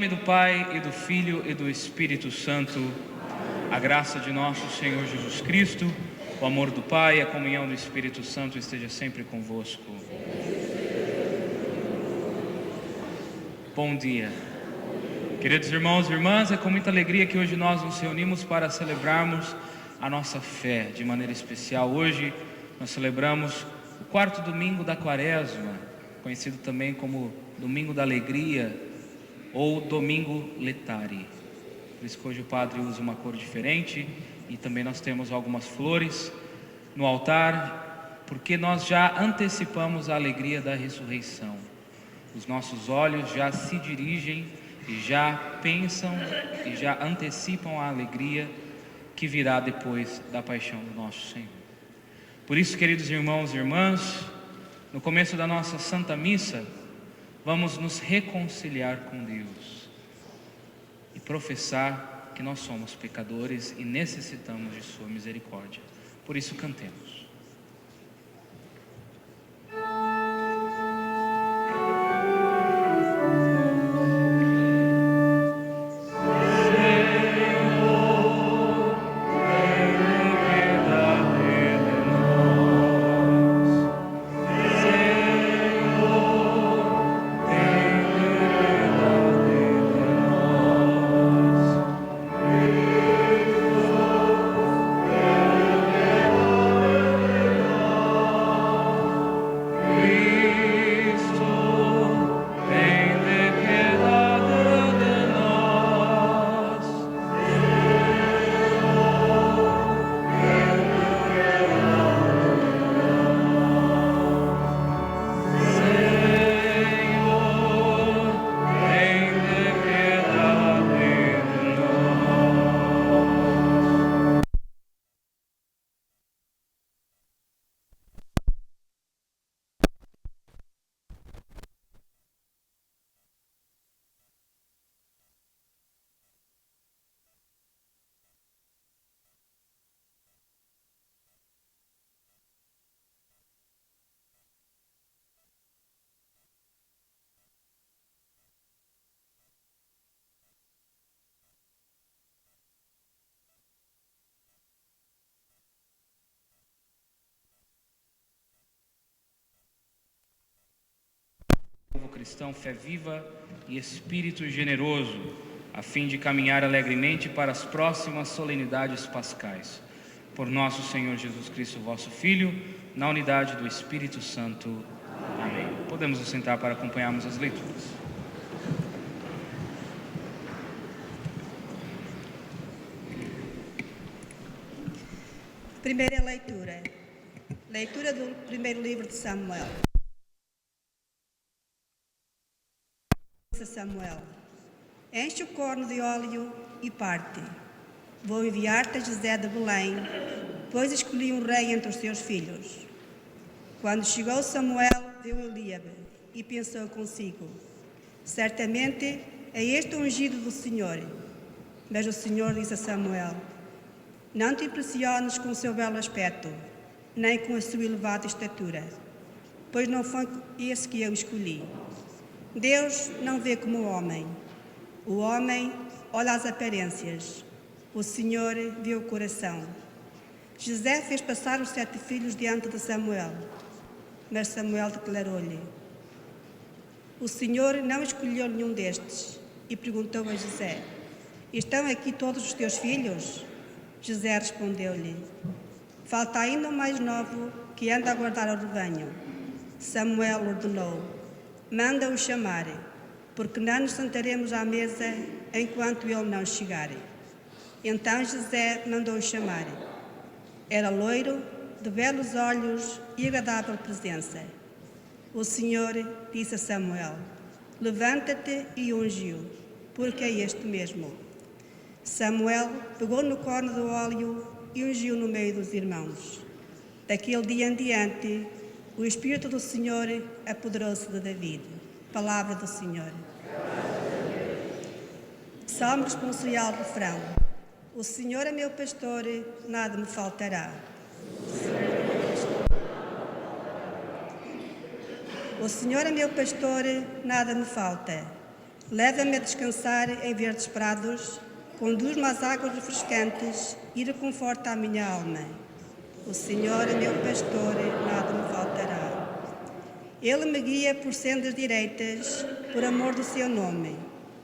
nome do Pai, e do Filho, e do Espírito Santo. A graça de nosso Senhor Jesus Cristo, o amor do Pai e a comunhão do Espírito Santo esteja sempre convosco. Bom dia. Queridos irmãos e irmãs, é com muita alegria que hoje nós nos reunimos para celebrarmos a nossa fé de maneira especial. Hoje nós celebramos o quarto domingo da Quaresma, conhecido também como Domingo da Alegria ou Domingo Letare. Por isso que hoje o padre usa uma cor diferente e também nós temos algumas flores no altar, porque nós já antecipamos a alegria da ressurreição. Os nossos olhos já se dirigem e já pensam e já antecipam a alegria que virá depois da paixão do nosso Senhor. Por isso, queridos irmãos e irmãs, no começo da nossa Santa Missa, vamos nos reconciliar com Deus e professar que nós somos pecadores e necessitamos de sua misericórdia. Por isso, cantemos. Povo cristão, fé viva e espírito generoso, a fim de caminhar alegremente para as próximas solenidades pascais. Por nosso Senhor Jesus Cristo, vosso Filho, na unidade do Espírito Santo. Amém. Podemos nos sentar para acompanharmos as leituras. Primeira leitura. Leitura do primeiro livro de Samuel. Samuel: enche o corno de óleo e parte. Vou enviar-te a José de Belém, pois escolhi um rei entre os seus filhos. Quando chegou Samuel, viu Eliabe e pensou consigo: certamente é este o ungido do Senhor. Mas o Senhor disse a Samuel: não te impressiones com o seu belo aspecto, nem com a sua elevada estatura, pois não foi esse que eu escolhi. Deus não vê como o homem olha as aparências, o Senhor vê o coração. José fez passar os 7 filhos diante de Samuel, mas Samuel declarou-lhe: o Senhor não escolheu nenhum destes, e perguntou a José: estão aqui todos os teus filhos? José respondeu-lhe: falta ainda o mais novo, que anda a guardar o rebanho. Samuel ordenou: manda-o chamar, porque não nos sentaremos à mesa enquanto ele não chegar. Então José mandou-o chamar. Era loiro, de belos olhos e agradável presença. O Senhor disse a Samuel: levanta-te e unge-o, porque é este mesmo. Samuel pegou no corno do óleo e ungiu no meio dos irmãos. Daquele dia em diante, o Espírito do Senhor apoderou-se de David. Palavra do Senhor. Salmo responsorial, refrão: o Senhor é meu pastor, nada me faltará. O Senhor é meu pastor, nada me falta. Leva-me a descansar em verdes prados, conduz-me às águas refrescantes e reconforta a minha alma. O Senhor é meu pastor, nada me faltará. Ele me guia por sendas direitas, por amor do seu nome.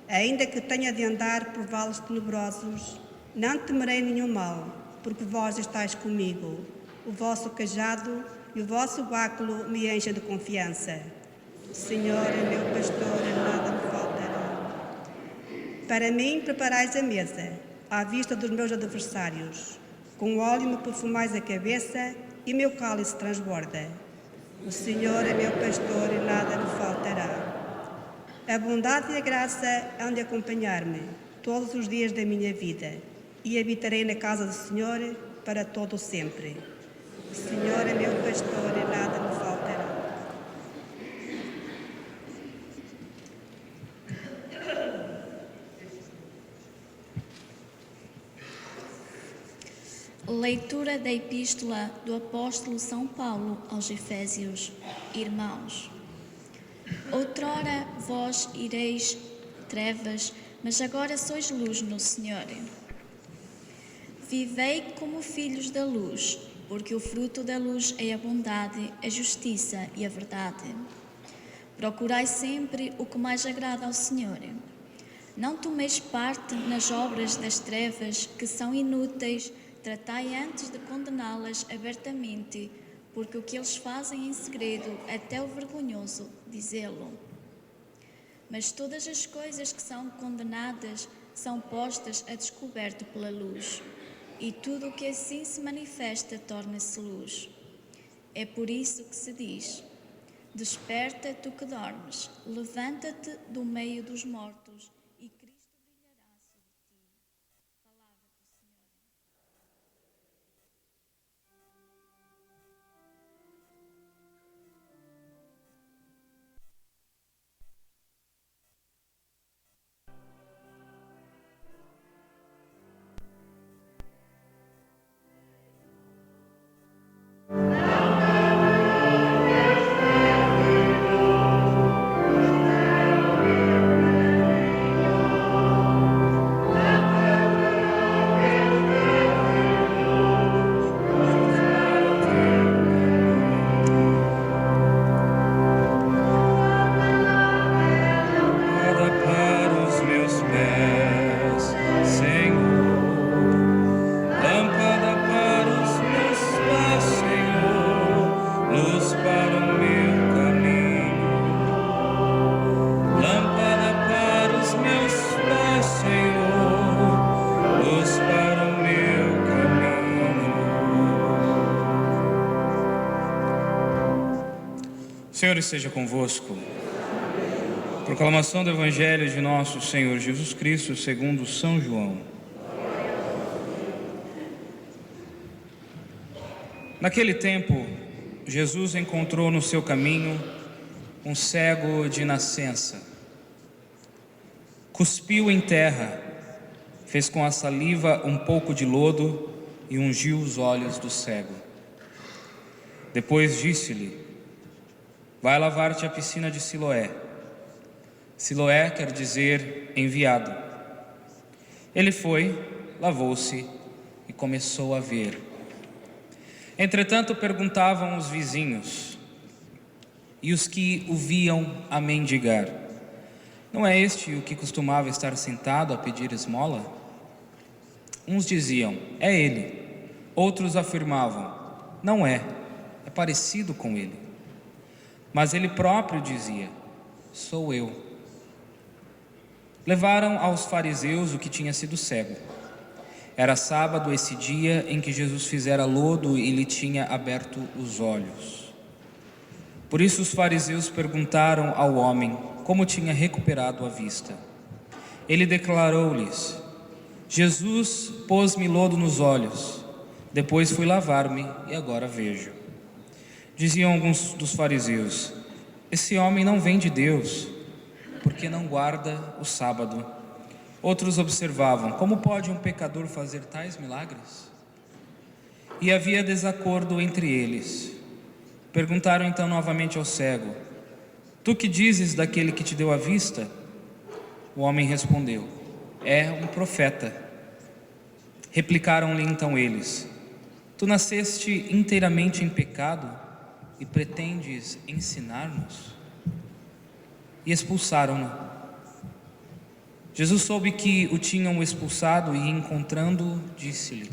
Ainda que tenha de andar por vales tenebrosos, não temerei nenhum mal, porque vós estáis comigo. O vosso cajado e o vosso báculo me enchem de confiança. O Senhor é meu pastor, nada me faltará. Para mim preparais a mesa, à vista dos meus adversários. Com óleo me perfumais a cabeça e meu cálice transborda. O Senhor é meu pastor e nada me faltará. A bondade e a graça hão de acompanhar-me todos os dias da minha vida e habitarei na casa do Senhor para todo o sempre. O Senhor é meu pastor e nada me faltará. Leitura da Epístola do Apóstolo São Paulo aos Efésios. Irmãos, outrora vós ireis trevas, mas agora sois luz no Senhor. Vivei como filhos da luz, porque o fruto da luz é a bondade, a justiça e a verdade. Procurai sempre o que mais agrada ao Senhor. Não tomeis parte nas obras das trevas, que são inúteis. Tratai antes de condená-las abertamente, porque o que eles fazem em segredo é até o vergonhoso dizê-lo. Mas todas as coisas que são condenadas são postas a descoberto pela luz, e tudo o que assim se manifesta torna-se luz. É por isso que se diz: desperta, tu que dormes, levanta-te do meio dos mortos, e Cristo brilhará sobre ti. Palavra do Senhor. O Senhor esteja convosco. Proclamação do Evangelho de nosso Senhor Jesus Cristo segundo São João. Naquele tempo, Jesus encontrou no seu caminho um cego de nascença. Cuspiu em terra, fez com a saliva um pouco de lodo e ungiu os olhos do cego. Depois disse-lhe: vai lavar-te à piscina de Siloé. Siloé quer dizer enviado. Ele foi, lavou-se e começou a ver. Entretanto, perguntavam os vizinhos e os que o viam a mendigar: não é este o que costumava estar sentado a pedir esmola? Uns diziam: é ele. Outros afirmavam: não é, é parecido com ele. Mas ele próprio dizia: sou eu. Levaram aos fariseus o que tinha sido cego. Era sábado esse dia em que Jesus fizera lodo e lhe tinha aberto os olhos. Por isso os fariseus perguntaram ao homem como tinha recuperado a vista. Ele declarou-lhes: Jesus pôs-me lodo nos olhos, depois fui lavar-me e agora vejo. Diziam alguns dos fariseus: esse homem não vem de Deus, porque não guarda o sábado. Outros observavam: como pode um pecador fazer tais milagres? E havia desacordo entre eles. Perguntaram então novamente ao cego: tu que dizes daquele que te deu a vista? O homem respondeu: é um profeta. Replicaram-lhe então eles: tu nasceste inteiramente em pecado e pretendes ensinar-nos? E expulsaram-no. Jesus soube que o tinham expulsado e, encontrando-o, disse-lhe: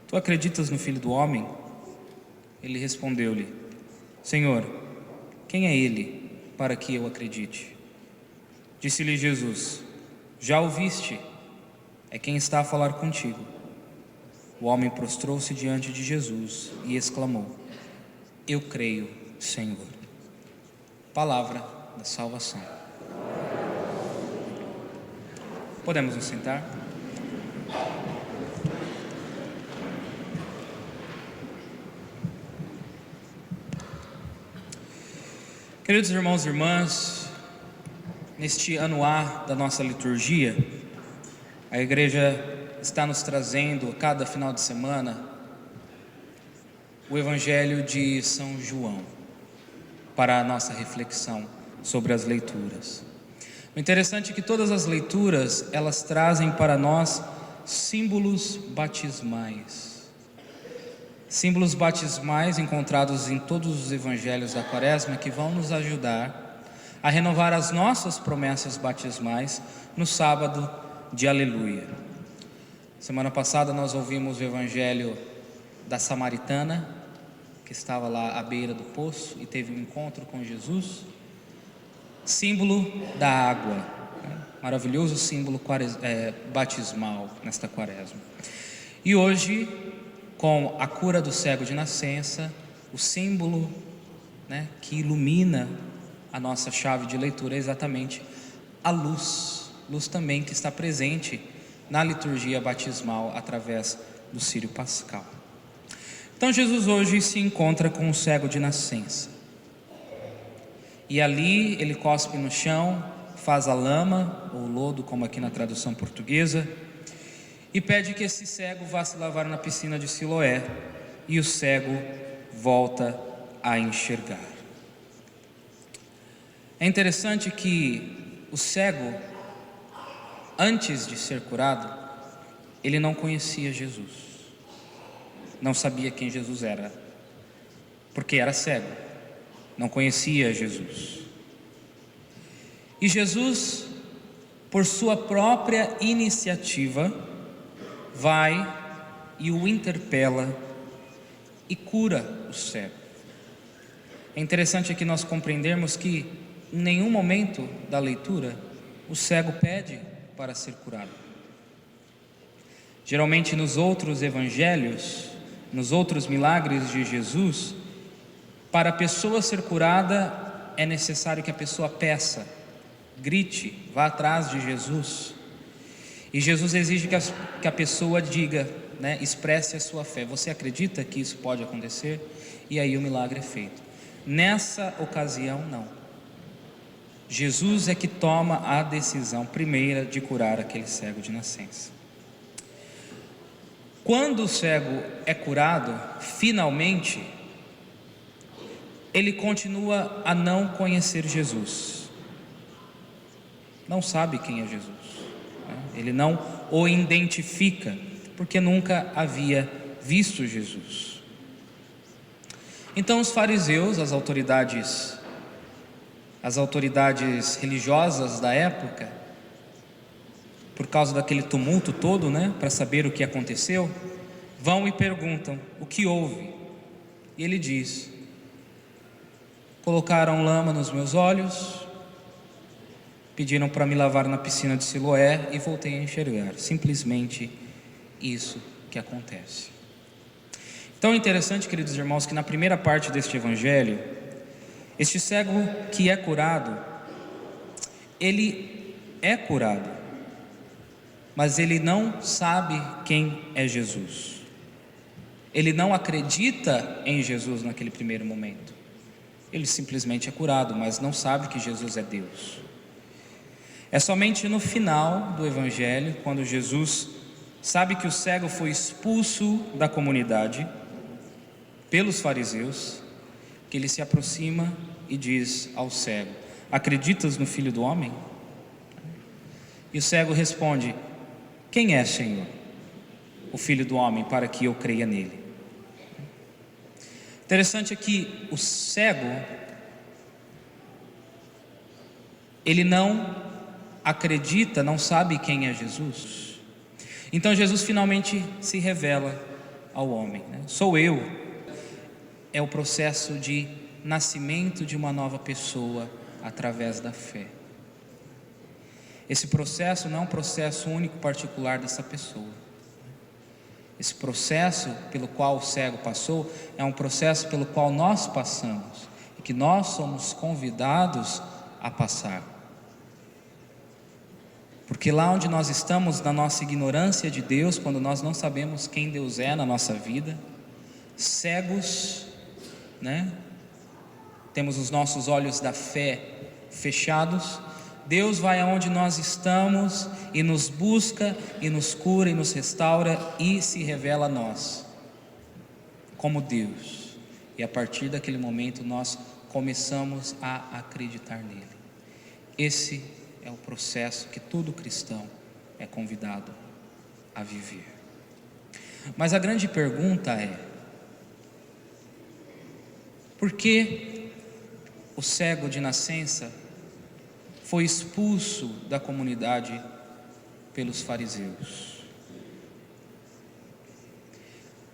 tu acreditas no Filho do Homem? Ele respondeu-lhe: Senhor, quem é ele para que eu acredite? Disse-lhe Jesus: já o viste, é quem está a falar contigo. O homem prostrou-se diante de Jesus e exclamou: eu creio, Senhor. Palavra da salvação. Podemos nos sentar? Queridos irmãos e irmãs, neste ano A da nossa liturgia, a igreja está nos trazendo, cada final de semana, o Evangelho de São João, para a nossa reflexão sobre as leituras. O interessante é que todas as leituras, elas trazem para nós símbolos batismais. Símbolos batismais encontrados em todos os evangelhos da Quaresma, que vão nos ajudar a renovar as nossas promessas batismais no sábado de Aleluia. Semana passada nós ouvimos o evangelho da samaritana, que estava lá à beira do poço e teve um encontro com Jesus. Símbolo da água, maravilhoso símbolo batismal nesta Quaresma. E hoje, com a cura do cego de nascença, o símbolo, que ilumina a nossa chave de leitura é exatamente a luz. Luz também que está presente na liturgia batismal através do Círio Pascal. Então Jesus hoje se encontra com o cego de nascença. E ali ele cospe no chão, faz a lama, ou lodo, como aqui na tradução portuguesa, e pede que esse cego vá se lavar na piscina de Siloé, e o cego volta a enxergar. É interessante que o cego, antes de ser curado, ele não conhecia Jesus, não sabia quem Jesus era, porque era cego, não conhecia Jesus. E Jesus, por sua própria iniciativa, vai e o interpela e cura o cego. É interessante aqui nós compreendermos que em nenhum momento da leitura o cego pede para ser curado. Geralmente nos outros evangelhos, nos outros milagres de Jesus, para a pessoa ser curada é necessário que a pessoa peça, grite, vá atrás de Jesus. E Jesus exige que a pessoa diga, expresse a sua fé. Você acredita que isso pode acontecer? E aí o milagre é feito. Nessa ocasião, não. Jesus é que toma a decisão primeira de curar aquele cego de nascença. Quando o cego é curado, finalmente, ele continua a não conhecer Jesus. Não sabe quem é Jesus. Ele não o identifica, porque nunca havia visto Jesus. Então os fariseus, as autoridades religiosas da época, por causa daquele tumulto todo, para saber o que aconteceu, vão e perguntam: o que houve? E ele diz: colocaram lama nos meus olhos, pediram para me lavar na piscina de Siloé e voltei a enxergar. Simplesmente isso que acontece. Então é interessante, queridos irmãos, que na primeira parte deste evangelho, este cego que é curado, ele é curado, mas ele não sabe quem é Jesus. Ele não acredita em Jesus naquele primeiro momento. Ele simplesmente é curado, mas não sabe que Jesus é Deus. É somente no final do evangelho, quando Jesus sabe que o cego foi expulso da comunidade pelos fariseus, que ele se aproxima e diz ao cego: acreditas no Filho do Homem? E o cego responde: quem é, Senhor, o Filho do homem, para que eu creia nele? Interessante é que o cego, ele não acredita, não sabe quem é Jesus. Então Jesus finalmente se revela ao homem, né? Sou eu. É o processo de nascimento de uma nova pessoa através da fé. Esse processo não é um processo único, particular dessa pessoa. Esse processo pelo qual o cego passou é um processo pelo qual nós passamos e que nós somos convidados a passar. Porque lá onde nós estamos, na nossa ignorância de Deus, quando nós não sabemos quem Deus é na nossa vida, cegos, né? Temos os nossos olhos da fé fechados. Deus vai aonde nós estamos e nos busca e nos cura e nos restaura e se revela a nós como Deus. E a partir daquele momento nós começamos a acreditar nele. Esse é o processo que todo cristão é convidado a viver. Mas a grande pergunta é: por que o cego de nascença foi expulso da comunidade pelos fariseus?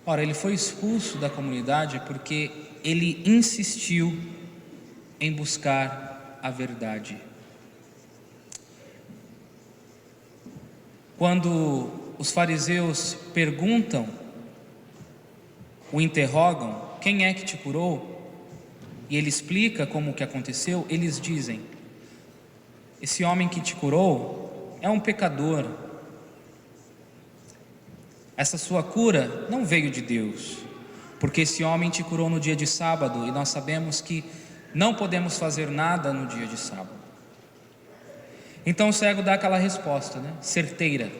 Ora, ele foi expulso da comunidade porque ele insistiu em buscar a verdade. Quando os fariseus perguntam, o interrogam: quem é que te curou? E ele explica como que aconteceu. Eles dizem: esse homem que te curou é um pecador. Essa sua cura não veio de Deus, porque esse homem te curou no dia de sábado, e nós sabemos que não podemos fazer nada no dia de sábado. Então o cego dá aquela resposta, né? Certeira: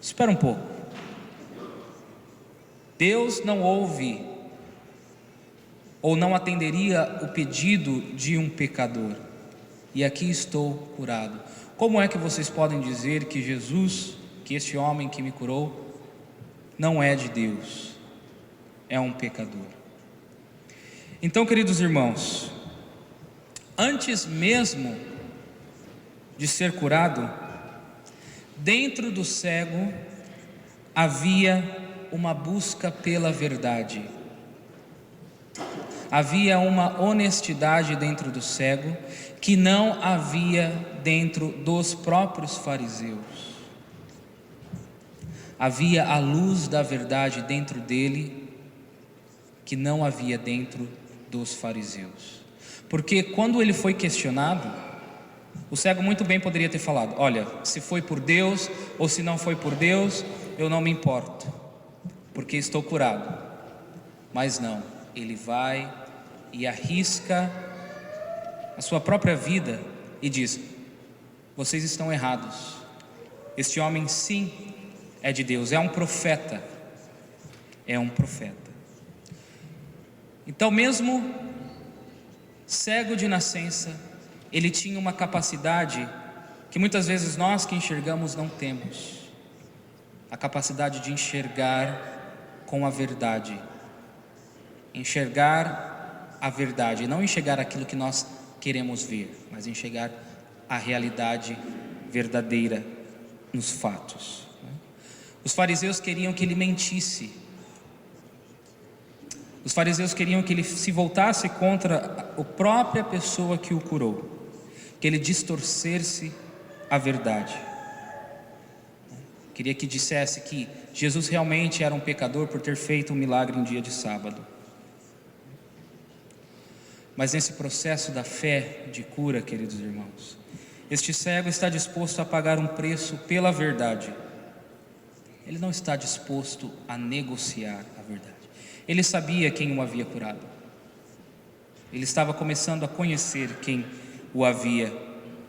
espera um pouco, Deus não ouve ou não atenderia o pedido de um pecador, e aqui estou curado. Como é que vocês podem dizer que Jesus, que este homem que me curou, não é de Deus, é um pecador? Então, queridos irmãos, antes mesmo de ser curado, dentro do cego havia uma busca pela verdade. Havia uma honestidade dentro do cego que não havia dentro dos próprios fariseus. Havia a luz da verdade dentro dele que não havia dentro dos fariseus. Porque quando ele foi questionado, o cego muito bem poderia ter falado: olha, se foi por Deus ou se não foi por Deus, eu não me importo, porque estou curado. Mas não, ele vai e arrisca a sua própria vida e diz: vocês estão errados, este homem sim é de Deus, é um profeta, é um profeta. Então, mesmo cego de nascença, ele tinha uma capacidade que muitas vezes nós que enxergamos não temos, a capacidade de enxergar com a verdade, enxergar a verdade, não enxergar aquilo que nós queremos ver, mas enxergar a realidade verdadeira nos fatos. Os fariseus queriam que ele mentisse. Os fariseus queriam que ele se voltasse contra a própria pessoa que o curou, que ele distorcesse a verdade. Queria que dissesse que Jesus realmente era um pecador por ter feito um milagre em dia de sábado. Mas nesse processo da fé de cura, queridos irmãos, este cego está disposto a pagar um preço pela verdade. Ele não está disposto a negociar a verdade. Ele sabia quem o havia curado. Ele estava começando a conhecer quem o havia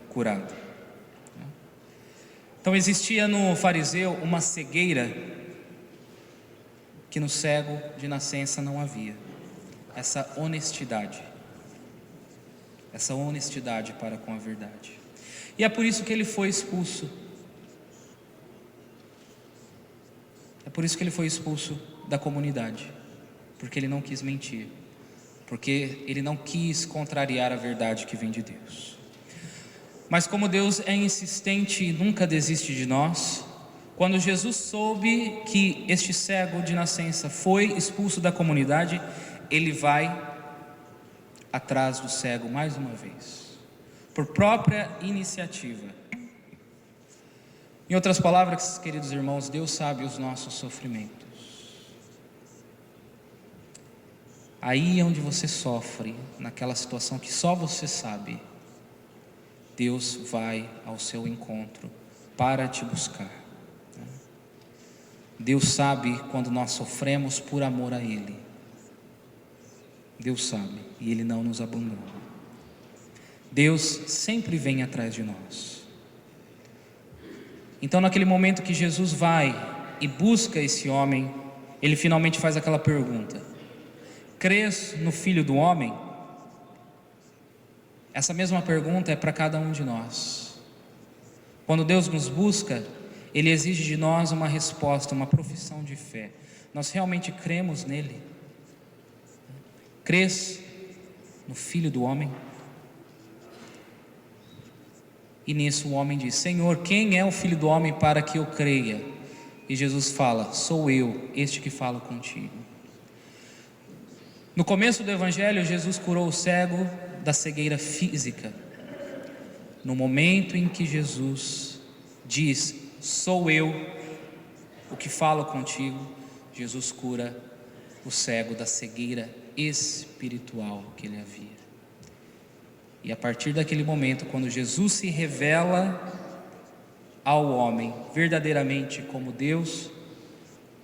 curado. Então existia no fariseu uma cegueira que no cego de nascença não havia. Essa honestidade para com a verdade. E é por isso que ele foi expulso por isso que ele foi expulso da comunidade, porque ele não quis mentir, porque ele não quis contrariar a verdade que vem de Deus. Mas como Deus é insistente e nunca desiste de nós, quando Jesus soube que este cego de nascença foi expulso da comunidade, ele vai atrás do cego mais uma vez, por própria iniciativa. Em outras palavras, queridos irmãos, Deus sabe os nossos sofrimentos. Aí onde você sofre, naquela situação que só você sabe, Deus vai ao seu encontro para te buscar. Deus sabe quando nós sofremos por amor a Ele. Deus sabe, e Ele não nos abandona. Deus sempre vem atrás de nós. Então, naquele momento que Jesus vai e busca esse homem, Ele finalmente faz aquela pergunta: crês no Filho do Homem? Essa mesma pergunta é para cada um de nós. Quando Deus nos busca, Ele exige de nós uma resposta, uma profissão de fé. Nós realmente cremos nele? Crês no Filho do Homem? E nisso o homem diz: Senhor, quem é o Filho do Homem para que eu creia? E Jesus fala: sou eu, este que falo contigo. No começo do Evangelho, Jesus curou o cego da cegueira física. No momento em que Jesus diz: sou eu o que falo contigo, Jesus cura o cego da cegueira espiritual que ele havia. E a partir daquele momento, quando Jesus se revela ao homem verdadeiramente como Deus,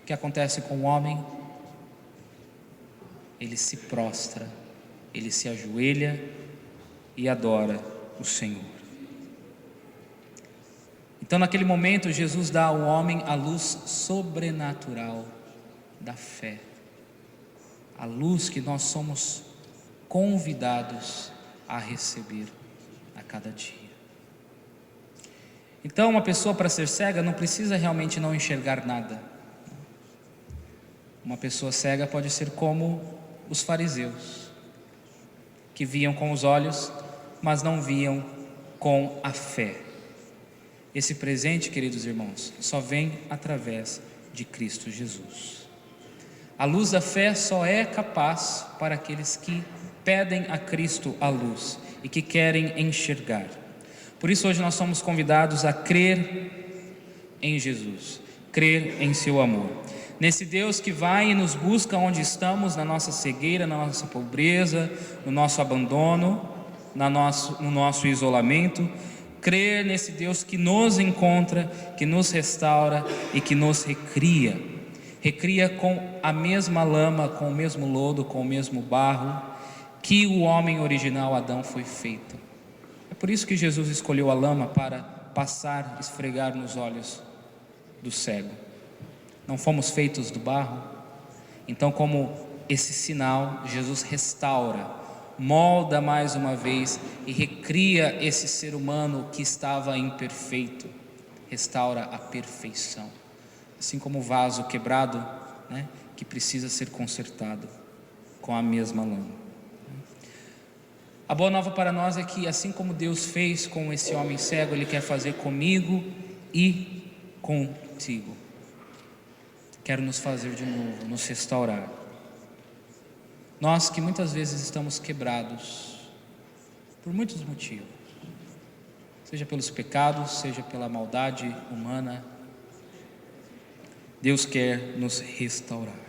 o que acontece com o homem? Ele se prostra, ele se ajoelha e adora o Senhor. Então, naquele momento, Jesus dá ao homem a luz sobrenatural da fé, a luz que nós somos convidados a receber a cada dia. Então, uma pessoa, para ser cega, não precisa realmente não enxergar nada. Uma pessoa cega pode ser como os fariseus, que viam com os olhos, mas não viam com a fé. Esse presente, queridos irmãos, só vem através de Cristo Jesus. A luz da fé só é capaz para aqueles que pedem a Cristo a luz e que querem enxergar. Por isso hoje nós somos convidados a crer em Jesus, crer em seu amor, nesse Deus que vai e nos busca onde estamos, na nossa cegueira, na nossa pobreza, no nosso abandono, no nosso isolamento. Crer nesse Deus que nos encontra, que nos restaura e que nos recria. Recria com a mesma lama, com o mesmo lodo, com o mesmo barro que o homem original Adão foi feito. É por isso que Jesus escolheu a lama para passar, esfregar nos olhos do cego. Não fomos feitos do barro? Então, como esse sinal, Jesus restaura, molda mais uma vez e recria esse ser humano que estava imperfeito, restaura a perfeição, assim como o vaso quebrado, que precisa ser consertado com a mesma lama. A boa nova para nós é que, assim como Deus fez com esse homem cego, Ele quer fazer comigo e contigo. Quer nos fazer de novo, nos restaurar. Nós que muitas vezes estamos quebrados por muitos motivos, seja pelos pecados, seja pela maldade humana, Deus quer nos restaurar.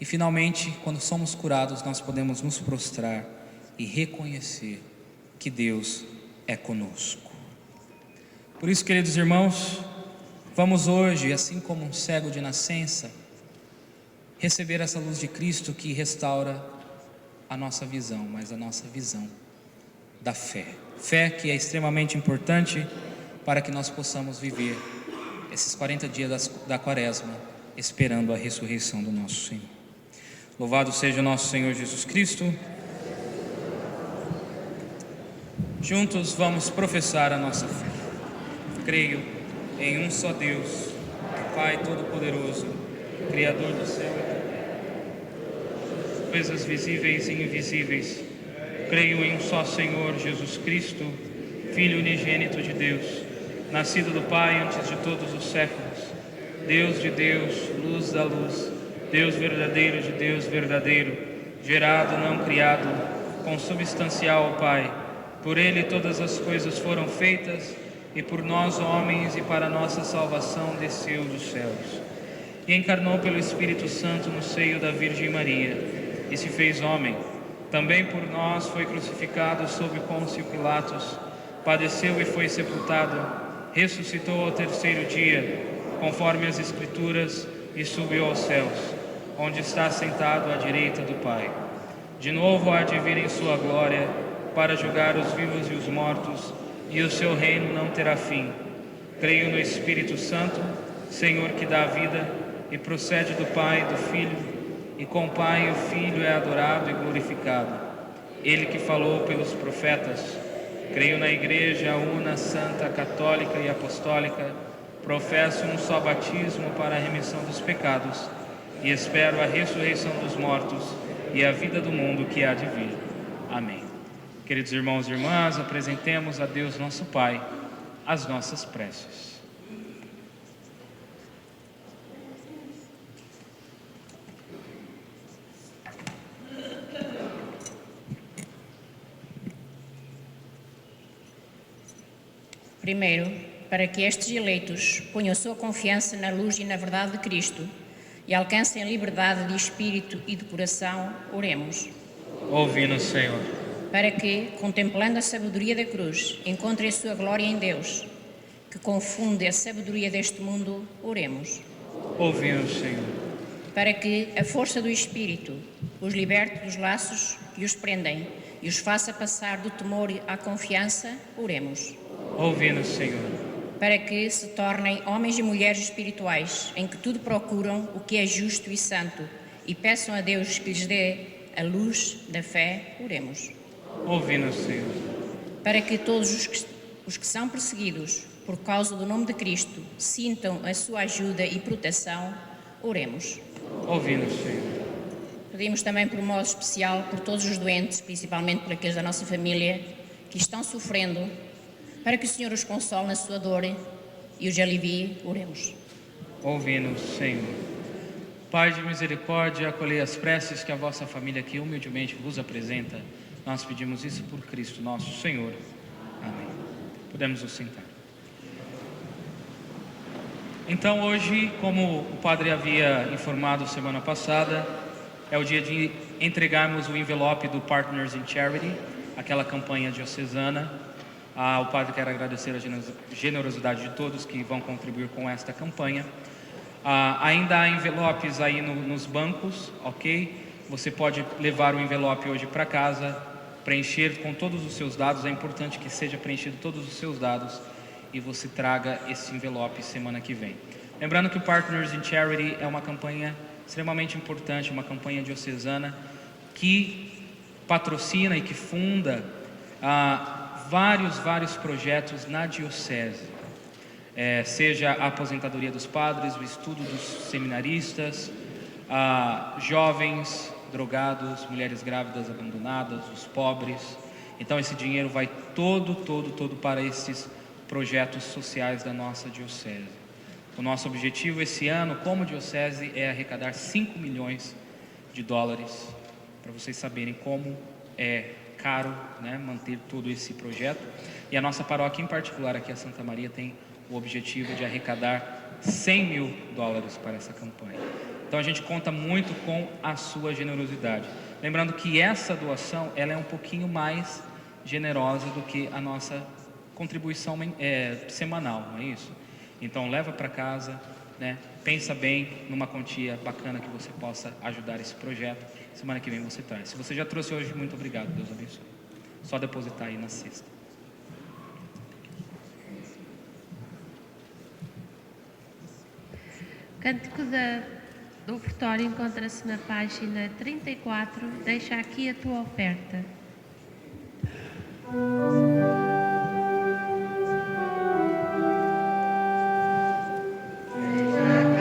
E finalmente, quando somos curados, nós podemos nos prostrar e reconhecer que Deus é conosco. Por isso, queridos irmãos, vamos hoje, assim como um cego de nascença, receber essa luz de Cristo que restaura a nossa visão, mas a nossa visão da fé. Fé que é extremamente importante para que nós possamos viver esses 40 dias da quaresma, esperando a ressurreição do nosso Senhor. Louvado seja o nosso Senhor Jesus Cristo. Juntos vamos professar a nossa fé. Creio em um só Deus, Pai Todo-Poderoso, Criador do céu e da terra, coisas visíveis e invisíveis. Creio em um só Senhor, Jesus Cristo, Filho unigênito de Deus, nascido do Pai antes de todos os séculos, Deus de Deus, luz da luz, Deus verdadeiro de Deus verdadeiro, gerado, não criado, consubstancial ao Pai. Por Ele todas as coisas foram feitas, e por nós, homens, e para nossa salvação desceu dos céus. E encarnou pelo Espírito Santo no seio da Virgem Maria, e se fez homem. Também por nós foi crucificado sob Pôncio Pilatos, padeceu e foi sepultado, ressuscitou ao terceiro dia, conforme as Escrituras, e subiu aos céus, onde está sentado à direita do Pai. De novo há de vir em sua glória, para julgar os vivos e os mortos, e o seu reino não terá fim. Creio no Espírito Santo, Senhor que dá vida, e procede do Pai e do Filho, e com o Pai o Filho é adorado e glorificado. Ele que falou pelos profetas. Creio na Igreja una, santa, católica e apostólica, professo um só batismo para a remissão dos pecados, e espero a ressurreição dos mortos e a vida do mundo que há de vir. Amém. Queridos irmãos e irmãs, apresentemos a Deus nosso Pai as nossas preces. Primeiro, para que estes eleitos ponham sua confiança na luz e na verdade de Cristo e alcancem liberdade de espírito e de coração, oremos. Ouvi-nos, Senhor. Para que, contemplando a sabedoria da cruz, encontrem a sua glória em Deus, que confunde a sabedoria deste mundo, oremos. Ouvi-nos, Senhor. Para que a força do Espírito os liberte dos laços que os prendem e os faça passar do temor à confiança, oremos. Ouvi-nos, Senhor. Para que se tornem homens e mulheres espirituais, em que tudo procuram o que é justo e santo, e peçam a Deus que lhes dê a luz da fé, oremos. Ouvi-nos, Senhor. Para que todos os que são perseguidos por causa do nome de Cristo sintam a sua ajuda e proteção, oremos. Ouvi-nos, Senhor. Pedimos também por modo especial por todos os doentes, principalmente por aqueles da nossa família que estão sofrendo, para que o Senhor os console na sua dor e os alivie, oremos. Ouvi-nos, Senhor. Pai de misericórdia, acolhei as preces que a vossa família aqui humildemente vos apresenta. Nós pedimos isso por Cristo nosso Senhor. Amém. Podemos nos sentar. Então hoje, como o padre havia informado semana passada, é o dia de entregarmos o envelope do Partners in Charity, aquela campanha diocesana. O padre quer agradecer a generosidade de todos que vão contribuir com esta campanha. Ainda há envelopes aí nos bancos, ok? Você pode levar o envelope hoje para casa, preencher com todos os seus dados. É importante que seja preenchido todos os seus dados e você traga esse envelope semana que vem. Lembrando que o Partners in Charity é uma campanha extremamente importante, uma campanha diocesana que patrocina e que funda vários projetos na diocese. Seja a aposentadoria dos padres, o estudo dos seminaristas, jovens drogados, mulheres grávidas abandonadas, os pobres. Então esse dinheiro vai todo para esses projetos sociais da nossa diocese. O nosso objetivo esse ano, como diocese, é arrecadar 5 milhões de dólares, para vocês saberem como é caro, né, manter todo esse projeto. E a nossa paróquia em particular, aqui a Santa Maria, tem o objetivo de arrecadar 100 mil dólares para essa campanha. Então a gente conta muito com a sua generosidade. Lembrando que essa doação ela é um pouquinho mais generosa do que a nossa contribuição semanal, não é isso? Então leva para casa, né? Pensa bem numa quantia bacana que você possa ajudar esse projeto. Semana que vem você traz. Se você já trouxe hoje, muito obrigado, Deus abençoe. Só depositar aí na cesta. O cântico do ofertório encontra-se na página 34. Deixa aqui a tua oferta. Deixa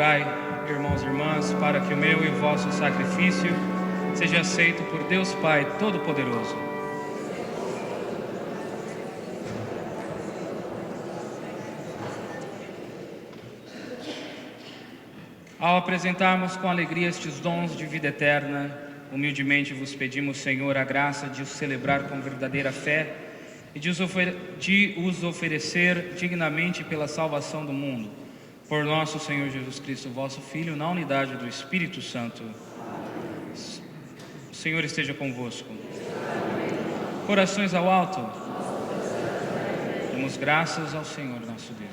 Orai, irmãos e irmãs, para que o meu e o vosso sacrifício seja aceito por Deus Pai Todo-Poderoso. Ao apresentarmos com alegria estes dons de vida eterna, humildemente vos pedimos, Senhor, a graça de os celebrar com verdadeira fé e de os oferecer dignamente pela salvação do mundo. Por nosso Senhor Jesus Cristo, vosso Filho, na unidade do Espírito Santo. O Senhor esteja convosco. Corações ao alto. Damos graças ao Senhor nosso Deus.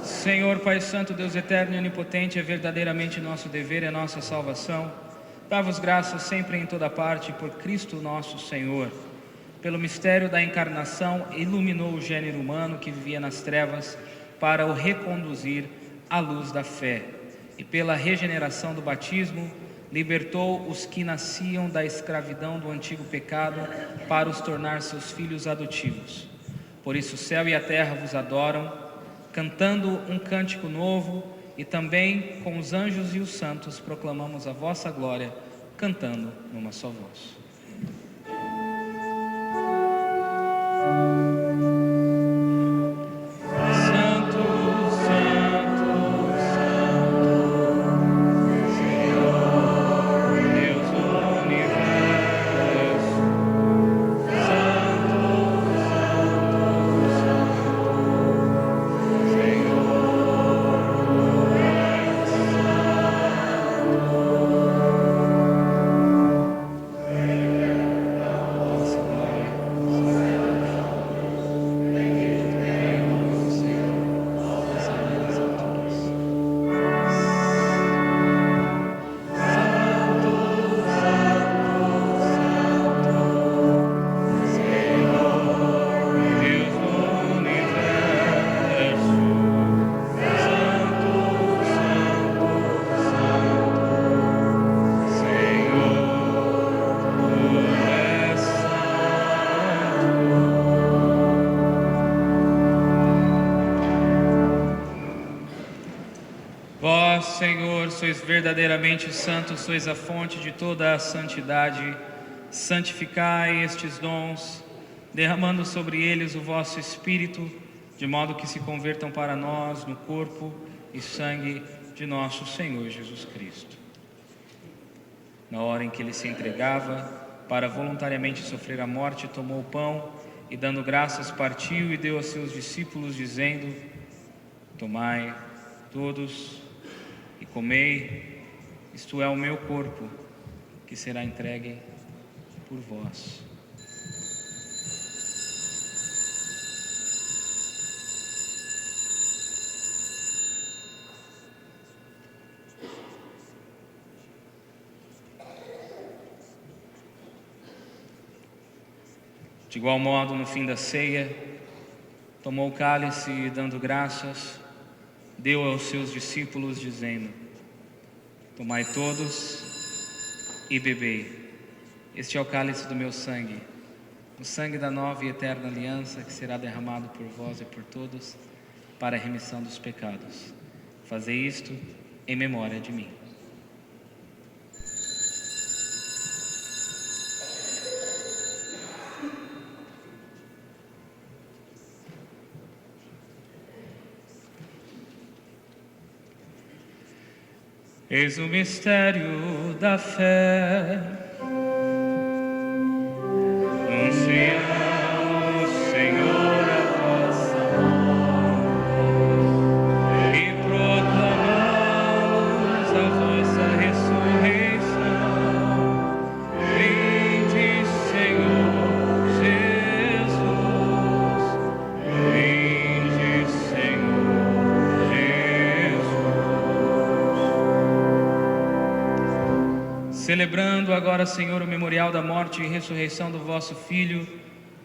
Senhor, Pai Santo, Deus eterno e onipotente, é verdadeiramente nosso dever e a nossa salvação. Dá-vos graças sempre e em toda parte por Cristo nosso Senhor. Pelo mistério da encarnação, iluminou o gênero humano que vivia nas trevas para o reconduzir à luz da fé. E pela regeneração do batismo, libertou os que nasciam da escravidão do antigo pecado para os tornar seus filhos adotivos. Por isso o céu e a terra vos adoram, cantando um cântico novo, e também com os anjos e os santos proclamamos a vossa glória, cantando numa só voz. Vós, Senhor, sois verdadeiramente santos, sois a fonte de toda a santidade. Santificai estes dons, derramando sobre eles o vosso Espírito, de modo que se convertam para nós no corpo e sangue de nosso Senhor Jesus Cristo. Na hora em que ele se entregava para voluntariamente sofrer a morte, tomou o pão e, dando graças, partiu e deu a seus discípulos, dizendo: Tomai todos e comei, isto é o meu corpo, que será entregue por vós. De igual modo, no fim da ceia, tomou o cálice e, dando graças, deu aos seus discípulos, dizendo: Tomai todos e bebei. Este é o cálice do meu sangue, o sangue da nova e eterna aliança, que será derramado por vós e por todos para a remissão dos pecados. Fazei isto em memória de mim. Eis o mistério da fé. Anunciamos, Senhor, a vossa morte e proclamamos a vossa ressurreição. Vinde, Senhor Jesus. Vinde, Senhor Jesus. Celebrando agora, Senhor, o memorial da morte e ressurreição do vosso Filho,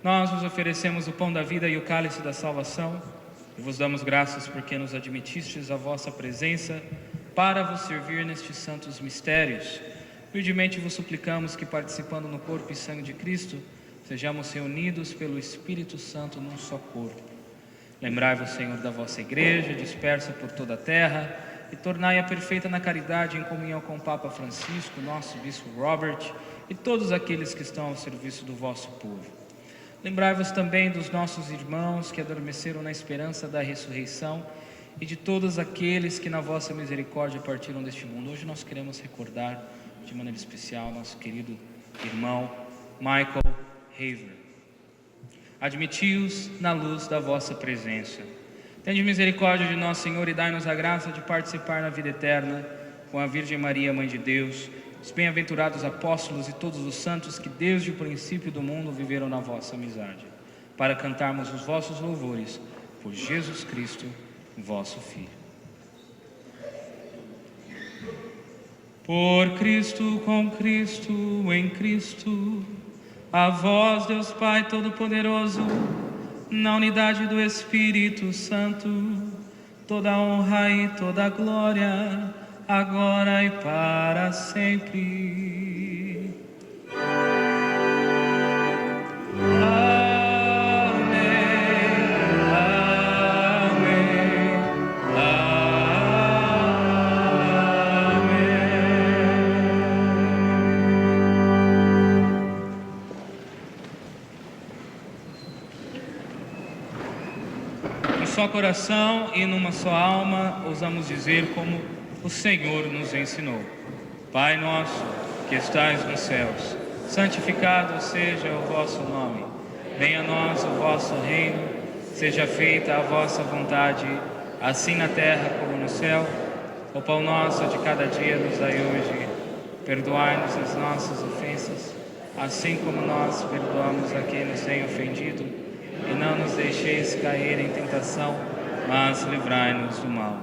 nós vos oferecemos o pão da vida e o cálice da salvação, e vos damos graças porque nos admitistes a vossa presença para vos servir nestes santos mistérios. Humildemente vos suplicamos que, participando no corpo e sangue de Cristo, sejamos reunidos pelo Espírito Santo num só corpo. Lembrai-vos, Senhor, da vossa igreja, dispersa por toda a terra, e tornai-a perfeita na caridade, em comunhão com o Papa Francisco, nosso Bispo Robert, e todos aqueles que estão ao serviço do vosso povo. Lembrai-vos também dos nossos irmãos que adormeceram na esperança da ressurreição, e de todos aqueles que na vossa misericórdia partiram deste mundo. Hoje nós queremos recordar de maneira especial nosso querido irmão Michael Haver. Admiti-os na luz da vossa presença. Tende misericórdia de nosso Senhor e dai-nos a graça de participar na vida eterna com a Virgem Maria, Mãe de Deus, os bem-aventurados apóstolos e todos os santos que desde o princípio do mundo viveram na vossa amizade, para cantarmos os vossos louvores por Jesus Cristo, vosso Filho. Por Cristo, com Cristo, em Cristo, a vós, Deus Pai Todo-Poderoso, na unidade do Espírito Santo, toda a honra e toda a glória, agora e para sempre. Só coração e numa só alma ousamos dizer como o Senhor nos ensinou. Pai nosso, que estais nos céus, santificado seja o vosso nome. Venha a nós o vosso reino, seja feita a vossa vontade, assim na terra como no céu. O pão nosso de cada dia nos dai hoje. Perdoai-nos as nossas ofensas, assim como nós perdoamos a quem nos tem ofendido. E não nos deixeis cair em tentação, mas livrai-nos do mal.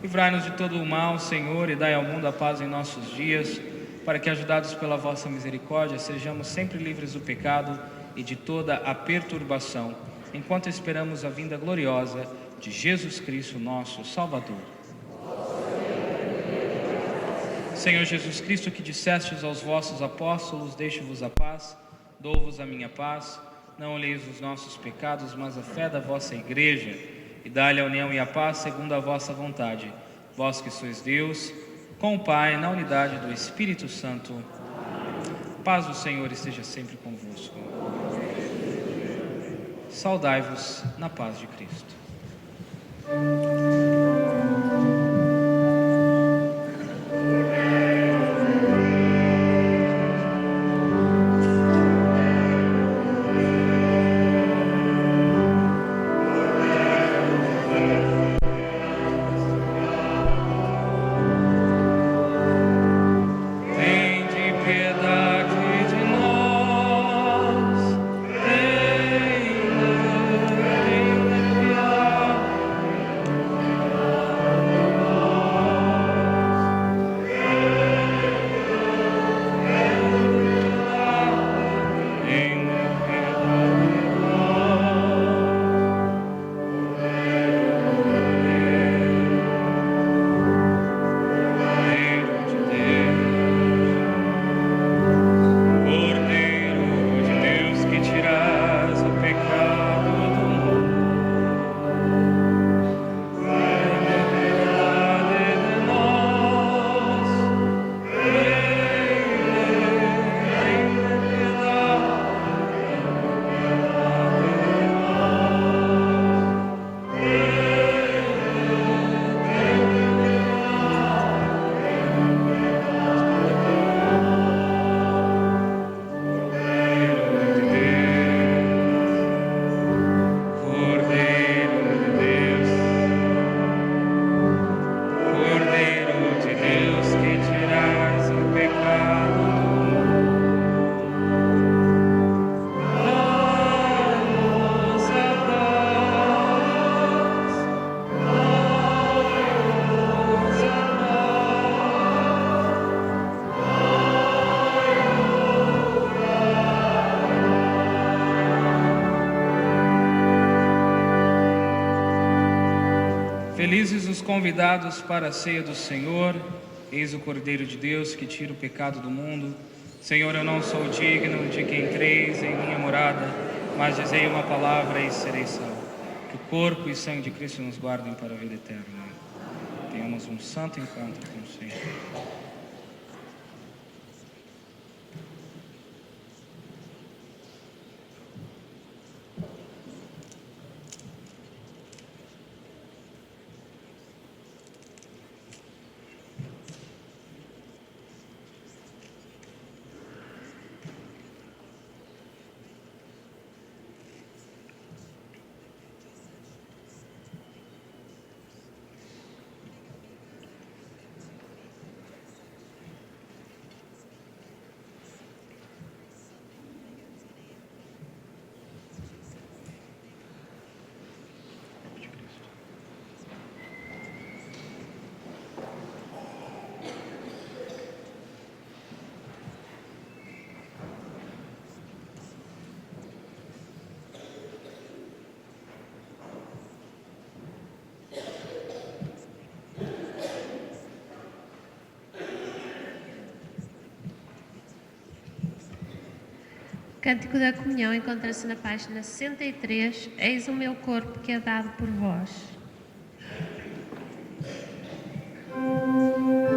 Livrai-nos de todo o mal, Senhor, e dai ao mundo a paz em nossos dias, para que, ajudados pela vossa misericórdia, sejamos sempre livres do pecado e de toda a perturbação, enquanto esperamos a vinda gloriosa de Jesus Cristo, nosso Salvador. Senhor Jesus Cristo, que dissestes aos vossos apóstolos, deixo-vos a paz, dou-vos a minha paz. Não olheis os nossos pecados, mas a fé da vossa igreja, e dai-lhe a união e a paz segundo a vossa vontade. Vós que sois Deus, com o Pai, na unidade do Espírito Santo. Paz do Senhor esteja sempre convosco. Saudai-vos na paz de Cristo. Felizes os convidados para a ceia do Senhor. Eis o Cordeiro de Deus que tira o pecado do mundo. Senhor, eu não sou digno de que entreis em minha morada, mas dizei uma palavra e serei salvo. Que o corpo e sangue de Cristo nos guardem para a vida eterna. Tenhamos um santo encontro com o Senhor. Cântico da Comunhão encontra-se na página 63. Eis o meu corpo que é dado por vós. Amen.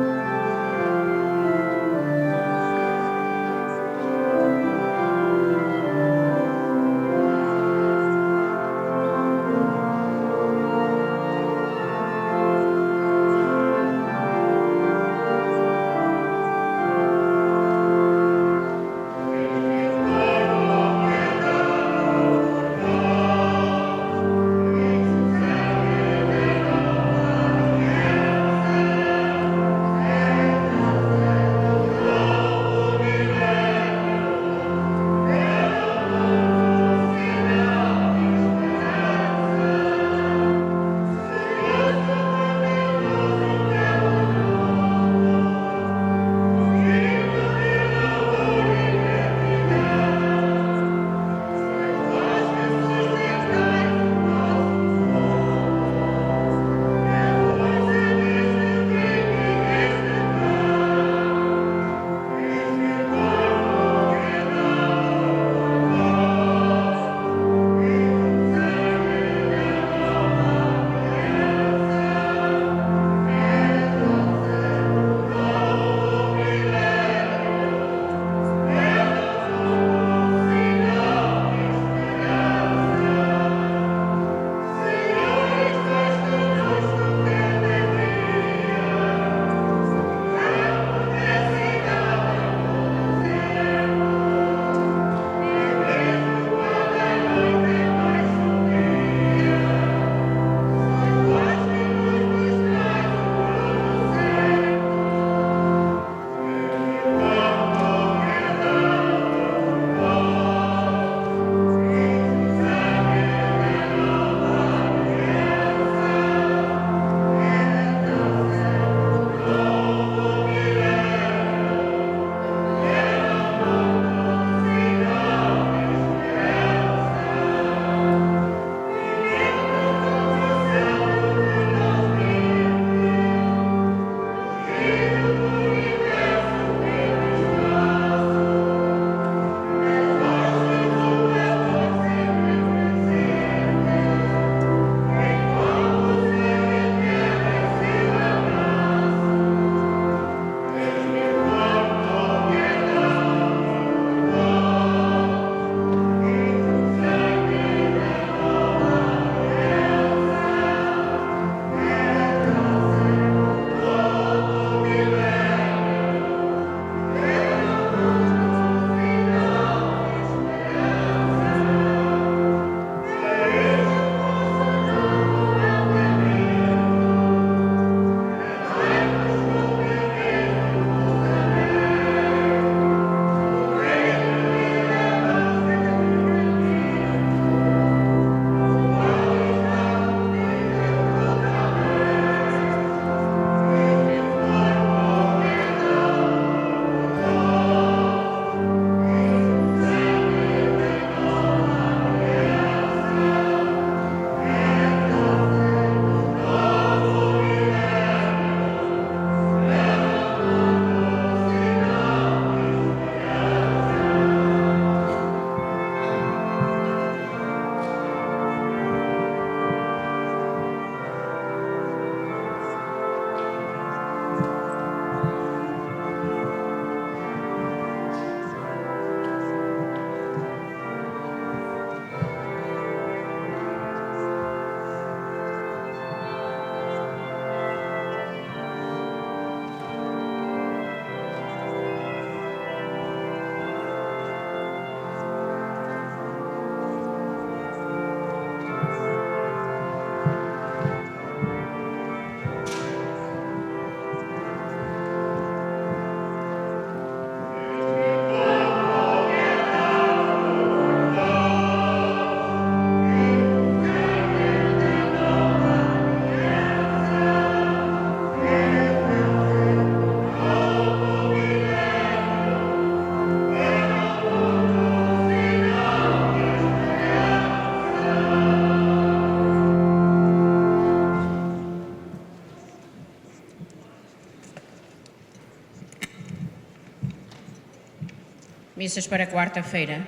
Missas para quarta-feira.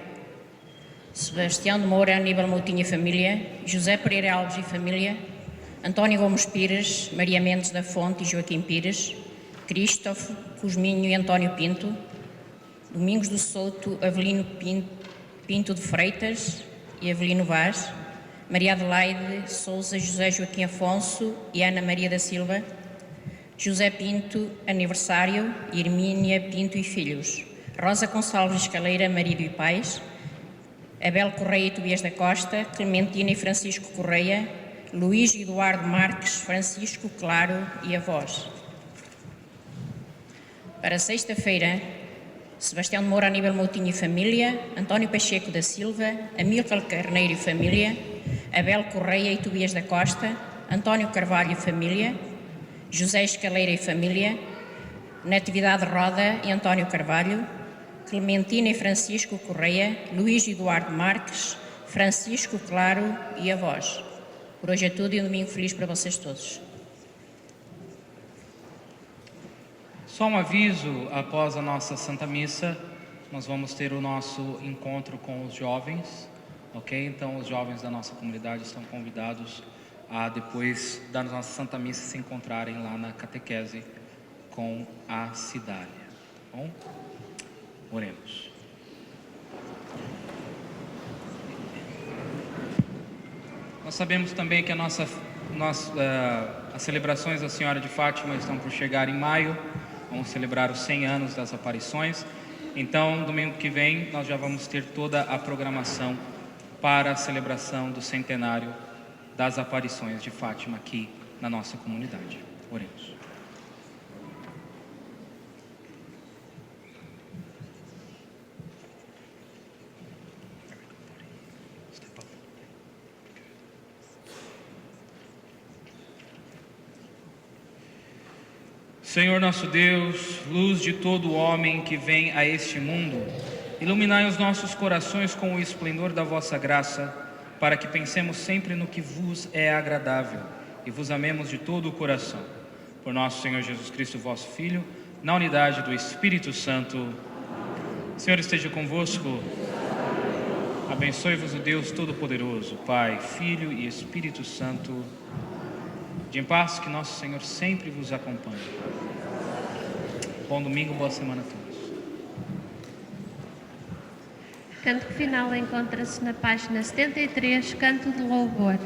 Sebastião de Moura, Aníbal Moutinho e família, José Pereira Alves e família, António Gomes Pires, Maria Mendes da Fonte e Joaquim Pires, Cristófo, Cosminho e António Pinto, Domingos do Souto, Avelino Pinto de Freitas e Avelino Vaz, Maria Adelaide Souza, José Joaquim Afonso e Ana Maria da Silva, José Pinto, aniversário, Hermínia Pinto e filhos, Rosa Gonçalves Escaleira, marido e pais, Abel Correia e Tobias da Costa, Clementina e Francisco Correia, Luís Eduardo Marques, Francisco Claro e avós. Para sexta-feira, Sebastião de Moura, Aníbal Moutinho e família, António Pacheco da Silva, Amílcar Carneiro e família, Abel Correia e Tobias da Costa, António Carvalho e família, José Escaleira e família, Natividade Roda e António Carvalho, Clementina e Francisco Correia, Luís Eduardo Marques, Francisco Claro e avós. Por hoje é tudo e um domingo feliz para vocês todos. Só um aviso, após a nossa Santa Missa, nós vamos ter o nosso encontro com os jovens, ok? Então os jovens da nossa comunidade estão convidados a, depois da nossa Santa Missa, se encontrarem lá na catequese com a Cidália, tá bom? Oremos. Nós sabemos também que as celebrações da Senhora de Fátima estão por chegar em maio. Vamos celebrar os 100 anos das aparições. Então, domingo que vem, nós já vamos ter toda a programação para a celebração do centenário das aparições de Fátima aqui na nossa comunidade. Oremos. Senhor nosso Deus, luz de todo homem que vem a este mundo, iluminai os nossos corações com o esplendor da vossa graça, para que pensemos sempre no que vos é agradável e vos amemos de todo o coração. Por nosso Senhor Jesus Cristo, vosso Filho, na unidade do Espírito Santo. O Senhor esteja convosco. Abençoe-vos o Deus Todo-Poderoso, Pai, Filho e Espírito Santo. De em paz, que nosso Senhor sempre vos acompanhe. Bom domingo, boa semana a todos. Canto final encontra-se na página 73, Canto de Louvor.